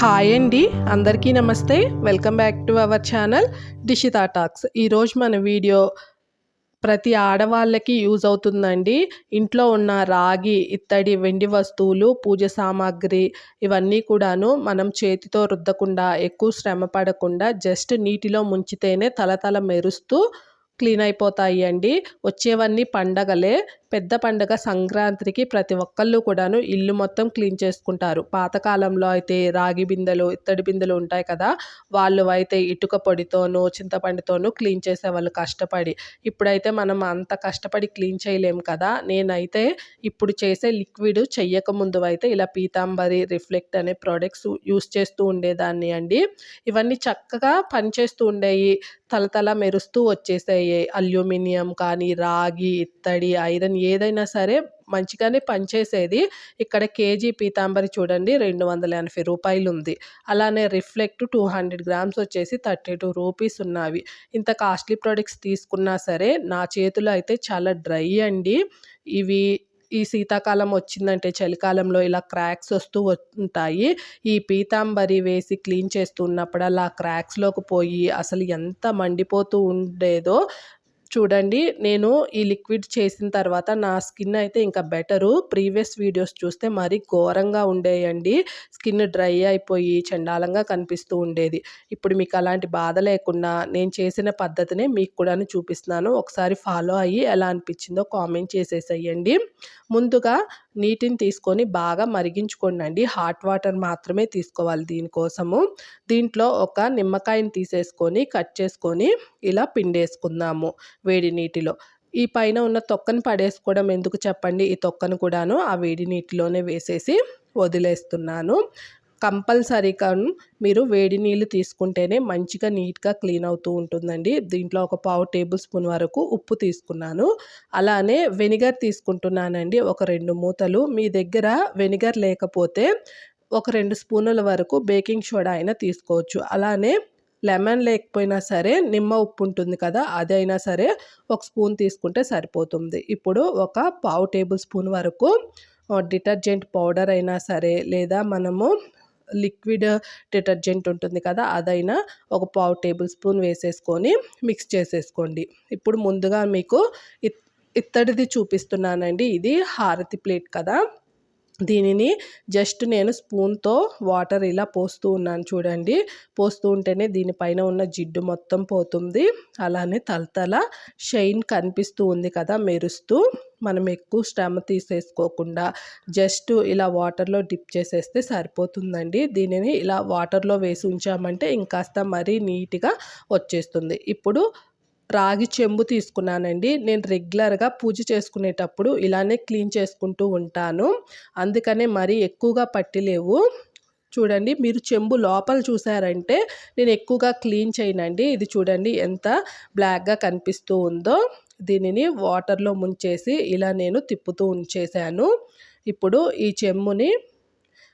Hi అండి, అందరికీ నమస్తే. Welcome back to our channel Dishita talks. ఈరోజు మన వీడియో ప్రతి ఆడవాళ్ళకి యూజ్ అవుతుందండి. ఇంట్లో ఉన్న రాగి, ఇత్తడి, వెండి వస్తువులు, పూజ సామాగ్రి ఇవన్నీ కూడాను మనం చేతితో రుద్దకుండా, ఎక్కువ శ్రమ పడకుండా జస్ట్ నీటిలో ముంచితేనే తలతల మెరుస్తూ క్లీన్ అయిపోతాయి అండి. వచ్చేవన్నీ పండగలే. పెద్ద పండగ సంక్రాంతికి ప్రతి ఒక్కళ్ళు కూడాను ఇల్లు మొత్తం క్లీన్ చేసుకుంటారు. పాతకాలంలో అయితే రాగి బిందెలు, ఇత్తడి బిందెలు ఉంటాయి కదా, వాళ్ళు అయితే ఇటుక పొడితోనూ చింతపండుతోనూ క్లీన్ చేసేవాళ్ళు కష్టపడి. ఇప్పుడైతే మనం అంత కష్టపడి క్లీన్ చేయలేము కదా. నేనైతే ఇప్పుడు చేసే లిక్విడ్ చెయ్యకముందు అయితే ఇలా పీతాంబరి, రిఫ్లెక్ట్ అనే ప్రోడక్ట్స్ యూస్ చేస్తూ ఉండేదాన్ని అండి. ఇవన్నీ చక్కగా పనిచేస్తూ ఉండేవి, తలతల మెరుస్తూ వచ్చేసాయి. అల్యూమినియం కానీ, రాగి, ఇత్తడి, ఐరన్ ఏదైనా సరే మంచిగానే పనిచేసేది. ఇక్కడ కేజీ పీతాంబరి చూడండి 280 రూపాయలు ఉంది. అలానే రిఫ్లెక్ట్ 200 గ్రామ్స్ వచ్చేసి 32 రూపీస్ ఉన్నవి. ఇంత కాస్ట్లీ ప్రోడక్ట్స్ తీసుకున్నా సరే నా చేతులు అయితే చాలా డ్రై అండి. ఇవి ఈ శీతాకాలం వచ్చిందంటే చలికాలంలో ఇలా క్రాక్స్ వస్తూ ఉంటాయి. ఈ పీతాంబరి వేసి క్లీన్ చేస్తున్నప్పుడల్లా క్రాక్స్లోకి పోయి అసలు ఎంత మండిపోతూ ఉండేదో చూడండి. నేను ఈ లిక్విడ్ చేసిన తర్వాత నా స్కిన్ అయితే ఇంకా బెటరు. ప్రీవియస్ వీడియోస్ చూస్తే మరీ ఘోరంగా ఉండేయండి. స్కిన్ డ్రై అయిపోయి చండాలంగా కనిపిస్తూ ఉండేది. ఇప్పుడు మీకు అలాంటి బాధ లేకుండా నేను చేసిన పద్ధతినే మీకు కూడాను చూపిస్తున్నాను. ఒకసారి ఫాలో అయ్యి ఎలా అనిపించిందో కామెంట్ చేసేసేయండి. ముందుగా నీటిని తీసుకొని బాగా మరిగించుకోండి. హాట్ వాటర్ మాత్రమే తీసుకోవాలి దీనికోసము. దీంట్లో ఒక నిమ్మకాయని తీసేసుకొని కట్ చేసుకొని ఇలా పిండేసుకుందాము వేడి నీటిలో. ఈ పైన ఉన్న తొక్కను పడేసుకోవడం ఎందుకు చెప్పండి. ఈ తొక్కను కూడాను ఆ వేడి నీటిలోనే వేసేసి వదిలేస్తున్నాను. కంపల్సరీగా మీరు వేడి నీళ్ళు తీసుకుంటేనే మంచిగా నీట్గా క్లీన్ అవుతూ ఉంటుందండి. దీంట్లో ఒక పావు టేబుల్ స్పూన్ వరకు ఉప్పు తీసుకున్నాను. అలానే వెనిగర్ తీసుకుంటున్నానండి, ఒక 2 మూతలు. మీ దగ్గర వెనిగర్ లేకపోతే ఒక 2 స్పూనుల వరకు బేకింగ్ సోడా అయినా తీసుకోవచ్చు. అలానే లెమన్ లేకపోయినా సరే నిమ్మ ఉప్పు ఉంటుంది కదా, అదైనా సరే ఒక స్పూన్ తీసుకుంటే సరిపోతుంది. ఇప్పుడు ఒక పావు టేబుల్ స్పూన్ వరకు డిటర్జెంట్ పౌడర్ అయినా సరే, లేదా మనము లిక్విడ్ డిటర్జెంట్ ఉంటుంది కదా, అదైనా ఒక పావు టేబుల్ స్పూన్ వేసేసుకొని మిక్స్ చేసేసుకోండి. ఇప్పుడు ముందుగా మీకు ఇత్తడిది చూపిస్తున్నానండి. ఇది హారతి ప్లేట్ కదా, దీనిని జస్ట్ నేను స్పూన్తో వాటర్ ఇలా పోస్తూ ఉన్నాను చూడండి. పోస్తూ ఉంటేనే దీనిపైన ఉన్న జిడ్డు మొత్తం పోతుంది. అలానే తలతల షైన్ కనిపిస్తూ ఉంది కదా మెరుస్తూ. మనం ఎక్కువ శ్రమ తీసేసుకోకుండా జస్ట్ ఇలా వాటర్లో డిప్ చేసేస్తే సరిపోతుందండి. దీనిని ఇలా వాటర్లో వేసి ఉంచామంటే ఇంకాస్త మరీ నీట్గా వచ్చేస్తుంది. ఇప్పుడు రాగి చెంబు తీసుకున్నానండి. నేను రెగ్యులర్గా పూజ చేసుకునేటప్పుడు ఇలానే క్లీన్ చేసుకుంటూ ఉంటాను. అందుకనే మరీ ఎక్కువగా పట్టిలేవు. చూడండి, మీరు చెంబు లోపల చూసారంటే నేను ఎక్కువగా క్లీన్ చేయనండి. ఇది చూడండి ఎంత బ్లాక్గా కనిపిస్తూ ఉందో. దీనిని వాటర్లో ముంచేసి ఇలా నేను తిప్పుతూ ఉంచేసాను. ఇప్పుడు ఈ చెంబుని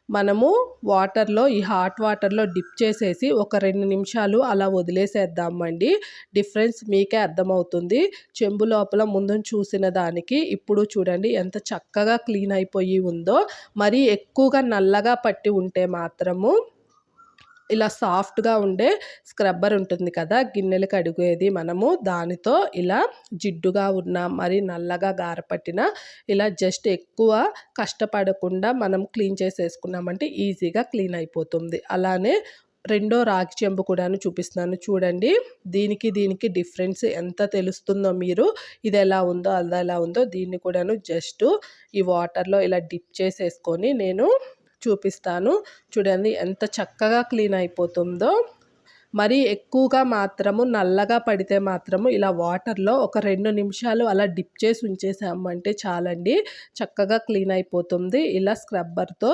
మనము వాటర్లో, ఈ హాట్ వాటర్లో డిప్ చేసేసి ఒక 2 నిమిషాలు అలా వదిలేసేద్దామండి. డిఫరెన్స్ మీకే అర్థమవుతుంది. చెంబు లోపల ముందు చూసిన దానికి ఇప్పుడు చూడండి ఎంత చక్కగా క్లీన్ అయిపోయి ఉందో. మరీ ఎక్కువగా నల్లగా పట్టి ఉంటే మాత్రము ఇలా సాఫ్ట్గా ఉండే స్క్రబ్బర్ ఉంటుంది కదా, గిన్నెలు కడిగేది, మనము దానితో ఇలా జిడ్డుగా ఉన్న మరి నల్లగా గారపట్టిన ఇలా జస్ట్ ఎక్కువ కష్టపడకుండా మనం క్లీన్ చేసేసుకున్నామంటే ఈజీగా క్లీన్ అయిపోతుంది. అలానే రెండో రాగి చెంబు కూడాను చూపిస్తున్నాను చూడండి. దీనికి డిఫరెన్స్ ఎంత తెలుస్తుందో మీరు, ఇది ఎలా ఉందో అది ఎలా ఉందో దీన్ని కూడాను జస్ట్ ఈ వాటర్లో ఇలా డిప్ చేసేసుకొని నేను చూపిస్తాను. చూడండి ఎంత చక్కగా క్లీన్ అయిపోతుందో. మరి ఎక్కువగా మాత్రము నల్లగా పడితే మాత్రము ఇలా వాటర్లో ఒక 2 నిమిషాలు అలా డిప్ చేసి ఉంచేసామంటే చాలండి, చక్కగా క్లీన్ అయిపోతుంది. ఇలా స్క్రబ్బర్తో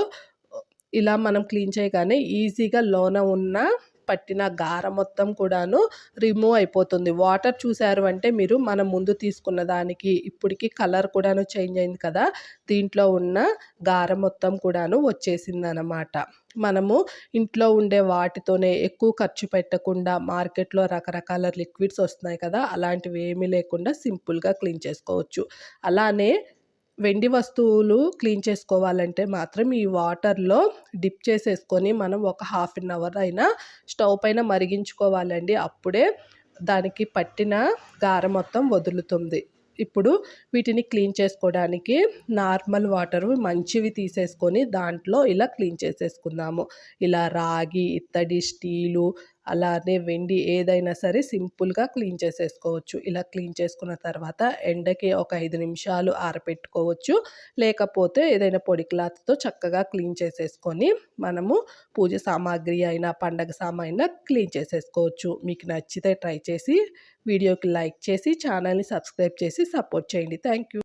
ఇలా మనం క్లీన్ చేయగానే ఈజీగా లోన ఉన్న పట్టిన గార మొత్తం కూడాను రిమూవ్ అయిపోతుంది. వాటర్ చూసారు అంటే మీరు మనం ముందు తీసుకున్న దానికి ఇప్పటికి కలర్ కూడాను చేంజ్ అయింది కదా, దీంట్లో ఉన్న గార మొత్తం కూడాను వచ్చేసిందనమాట. మనము ఇంట్లో ఉండే వాటితోనే ఎక్కువ ఖర్చు పెట్టకుండా మార్కెట్లో రకరకాల లిక్విడ్స్ వస్తున్నాయి కదా, అలాంటివి ఏమీ లేకుండా సింపుల్గా క్లీన్ చేసుకోవచ్చు. అలానే వెండి వస్తువులు క్లీన్ చేసుకోవాలంటే మాత్రం ఈ వాటర్‌లో డిప్ చేసేసుకొని మనం ఒక హాఫ్ అన్ అవర్ అయినా స్టవ్ పైన మరిగించుకోవాలండి. అప్పుడే దానికి పట్టిన గారం మొత్తం వదులుతుంది. ఇప్పుడు వీటిని క్లీన్ చేసుకోవడానికి నార్మల్ వాటరు మంచివి తీసేసుకొని దాంట్లో ఇలా క్లీన్ చేసేసుకుందాము. ఇలా రాగి, ఇత్తడి, స్టీలు అలానే వెండి ఏదైనా సరే సింపుల్‌గా క్లీన్ చేసేసుకోవచ్చు. ఇలా క్లీన్ చేసుకున్న తర్వాత ఎండకి ఒక 5 నిమిషాలు ఆరపెట్టుకోవచ్చు. లేకపోతే ఏదైనా పొడి క్లాత్‌తో చక్కగా క్లీన్ చేసేసుకొని మనము పూజ సామాగ్రి అయినా, పండగ సామాయినా క్లీన్ చేసేసుకోవచ్చు. మీకు నచ్చితే ట్రై చేసి వీడియోకి లైక్ చేసి ఛానల్‌ని సబ్స్క్రైబ్ చేసి సపోర్ట్ చేయండి. Thank you.